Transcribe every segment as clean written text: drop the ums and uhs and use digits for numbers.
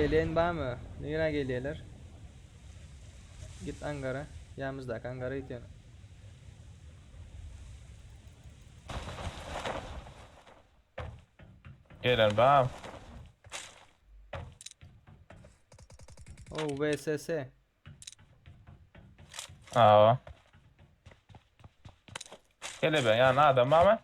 Geleň barmy? Nereye gelýärler? Git Angara. Ýamyzda Angara ýetýän. Gelen bam. Oh, VSS. Aa. Gele be ya adam ama.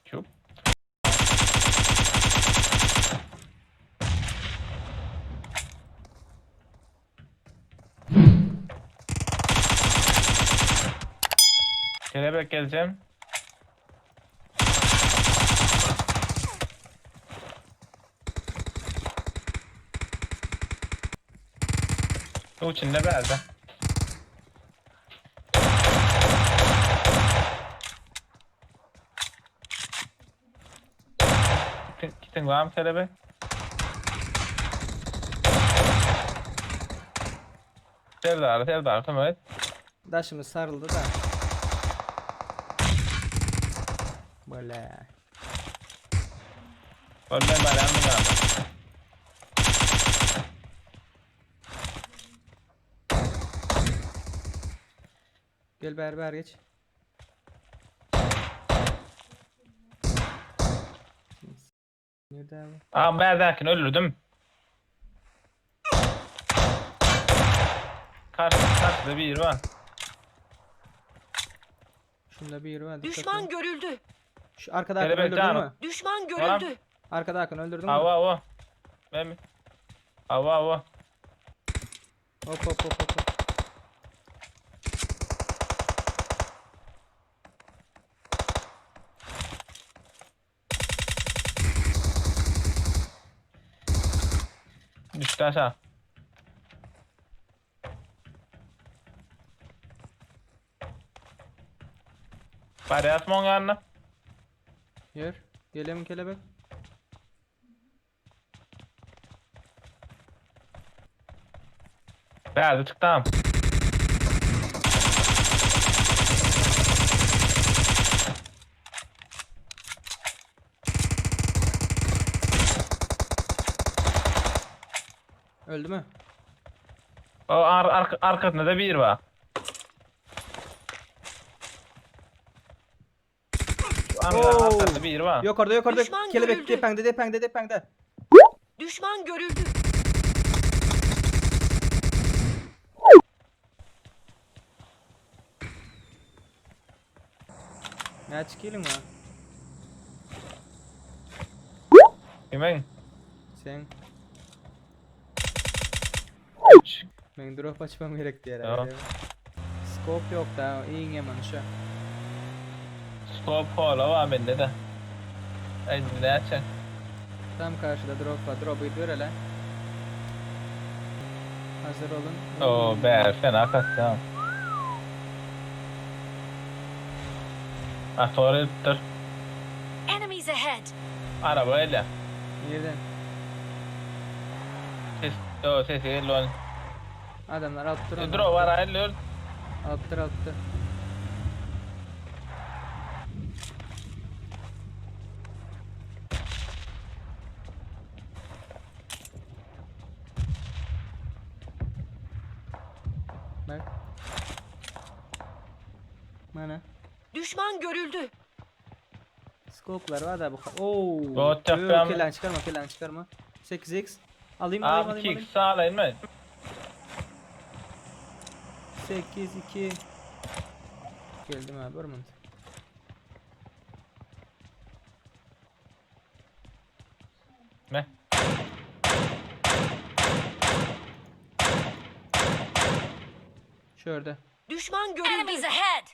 Çup. Kelebek geleceğim. Bu içinde berdi. Gittin var mı kelebek? Sevdar, tamam evet. Daşımız sarıldı da. Böyle. Öyle merak mı? Gel berber geç. Nerede abi? Aa berderken ölürdüm. Karşıda bir var. Şunda bir yeri var. Düşman görüldü. Şu arkada Akın Kelebek öldürdün canım. mü? Düşman görüldü. Arkada Akın öldürdün mü? Ava. Ben mi? Ava. Hop. Düştü aşağı. Bari atma onun yanına. Yer. Gelelim kelebek. Verdi çıktım. Öldü mü? O arkasında da bir var. Arkasında bir var. Yok orada. Düşman Kelebek görüldü. depende. Düşman görüldü. Ne çıkayım mı? Kimin? Sen. Ben drop açmam gerekti herhalde. Tamam. Scope yok da iyi hemen şu. Scope hala var bende de. Ne açın? Tam karşıda drop var. Drop'u gör hele. Hazır olun. Oo be fena kaçtım. Dur. Enemies ahead. Araba öyle. Nereden? Ses geliyor. Adamlar alttır onu. Drop var ayılıyor. Alttır. Bak. Mana? Düşman görüldü. Scope'lar var da bu. Oo. Bot yapıyorum. Kelan çıkarma. 8x. Alayım. Abi kick sağlayın mı? 8 2. Geldim abi Ormond. Ne? Şurada. Düşman görüldü. Enemies ahead.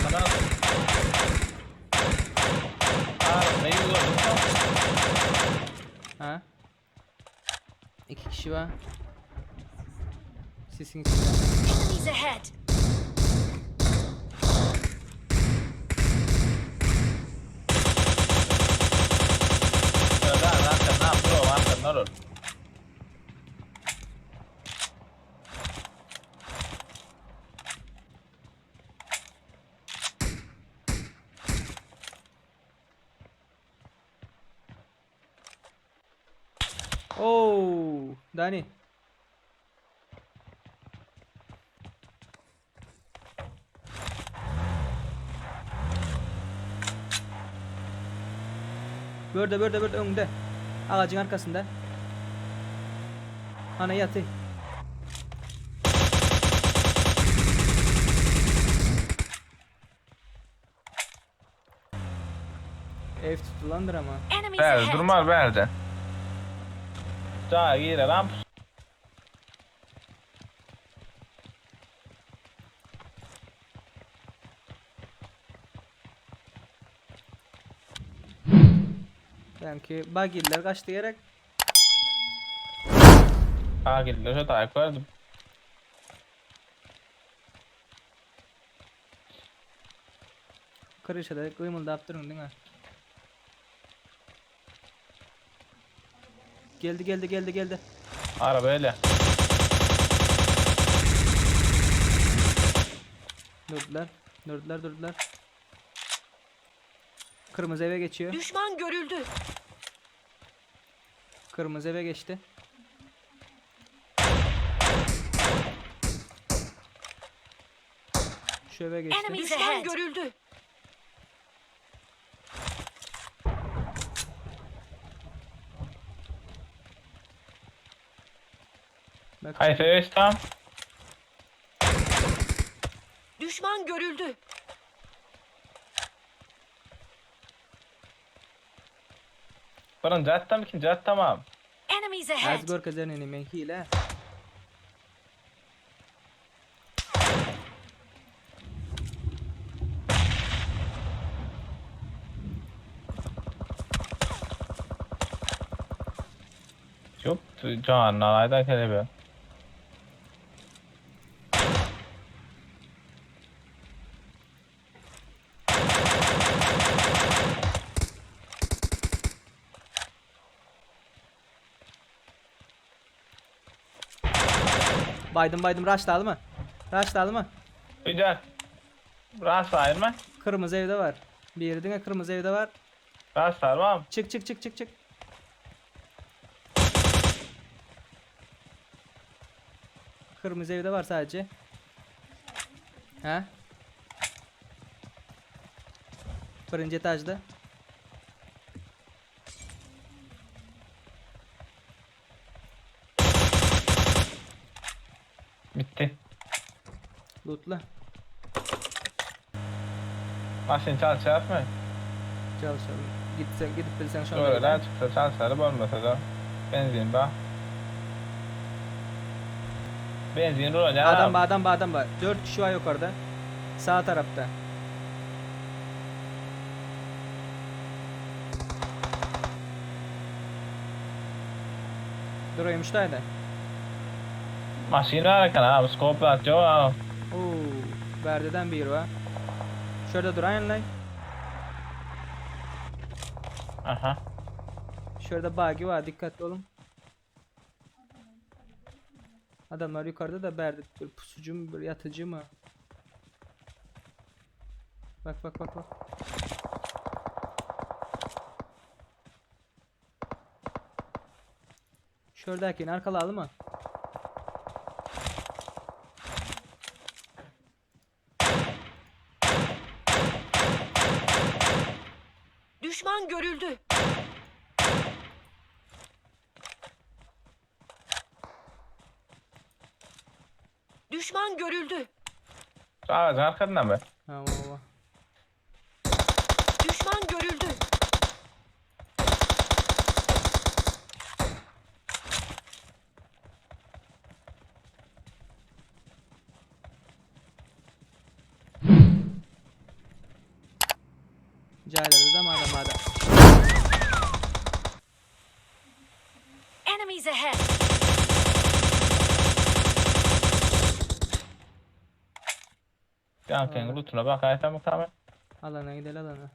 Bana. Ne yiyor? Ha? 2 kişi var. Sesin içinde. Enemies ahead. Oo, Dani. Burada önünde. Ağacın arkasında. Ana yatı. Ev tutulandır ama. Enemies Bəli, ahead. durmaz bəli. Cağa girer ramp. Belki bagiller kaçtı gerek. Cağa girer şu takip verdim. Kırışada kıymıldap durun değil mi? Geldi. Araba öyle. Durdular. Kırmızı eve geçiyor. Düşman görüldü. Kırmızı eve geçti. Şu eve geçti. Enemies Düşman görüldü. Bak, Hayır, İslam. Düşman görüldü. Buranın caddam ikinci cad tamam. Enemies ahead. az gör kazanını menkiyle. Yok, can alayda kelebe. Baydım rush'ladı mı? Güzel. Rast ayırma. Kırmızı evde var. Bir yerine kırmızı evde var. Rast ayırmam. Çık. Kırmızı evde var sadece. Ha? Birinci etajda. Bitti. Lootla. Maşın çalışıyor mu? Çalışalım. Gidip bilsen şu anda. Öyle çıksa çalışır, olmasa da benzin bak. Benzin rol ya. Adam var. 4 kişi var yukarıda. Sağ tarafta. Duruymuş da. Maşını ararken abi, skopla atıyor abi. Oo, verdeden bir var. Şurada durayın lan. Aha. Şurada buggy var, dikkatli olun. Adamlar yukarıda da berdi. Bir pusucu mu, bir yatıcı mı? Bak. Şuradakini arkalayalım mı? Düşman görüldü. Düşman görüldü. Ağacın arkasından mı? Tamam. Düşman görüldü. Cahilerde de madem. Enemies ahead. Yankın lootuna bak ayeten muhtemelen. Alana gidelim alana.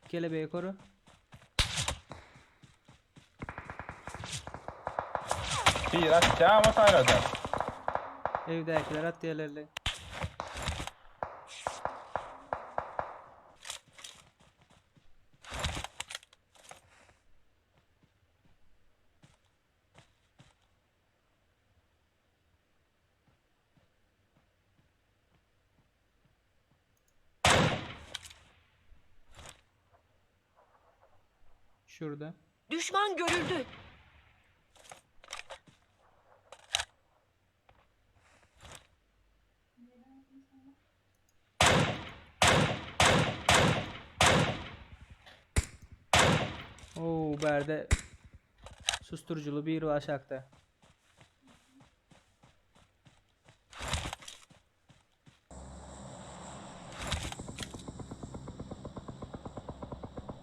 Kelebeği koru. Bir atacağım ama sayılacak. Evdekiler at diğerlerle. Şurada. Düşman görüldü. Oo, berde susturuculu bir var aşağıda.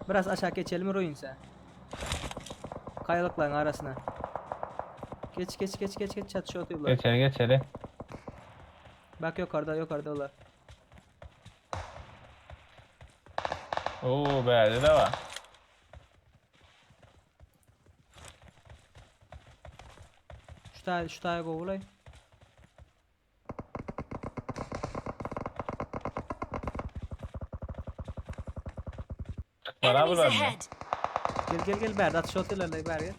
Biraz aşağı geçelim Ruins'e. Kayalıkların arasına. Geç çatışa atıyorlar. Geçeli. Bak yukarıda olar. Oo berde de var. Şu tane kovulay. Bana Enemies bulan ahead. Gel berde atış atıyorlar berde.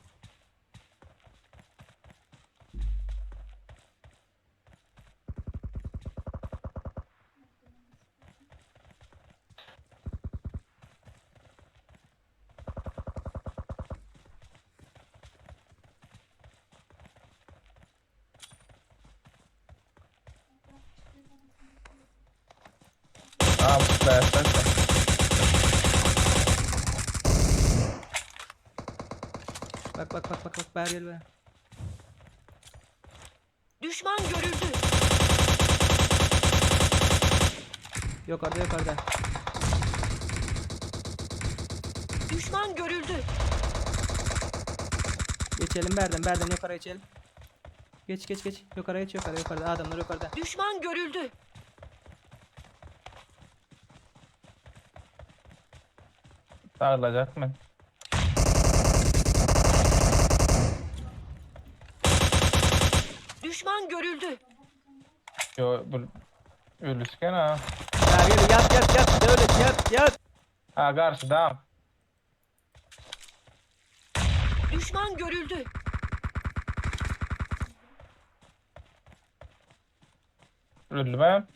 Aa bu dersten. Bak berde be. Düşman görüldü. Yukarıda. Düşman görüldü. Geçelim berden yukarı geçelim. Geç. Yukarıda adamlar yukarıda. Düşman görüldü. Dağılacak mı? Düşman görüldü. Yo bu ölüsken ha. Gel yat devlet yat. Ha karşıda. Düşman görüldü. Öldü ben.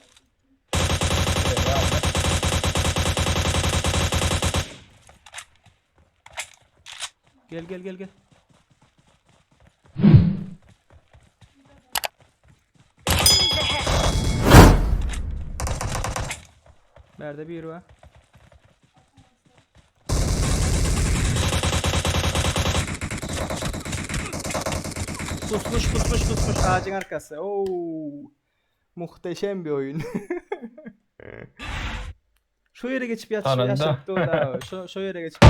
Gel. Enemies ahead. Berde bir var. Pusmuş ağacın arkası. Oo. Muhteşem bir oyun. Şu yere geçip yat. Sonunda. Şu yere geçip.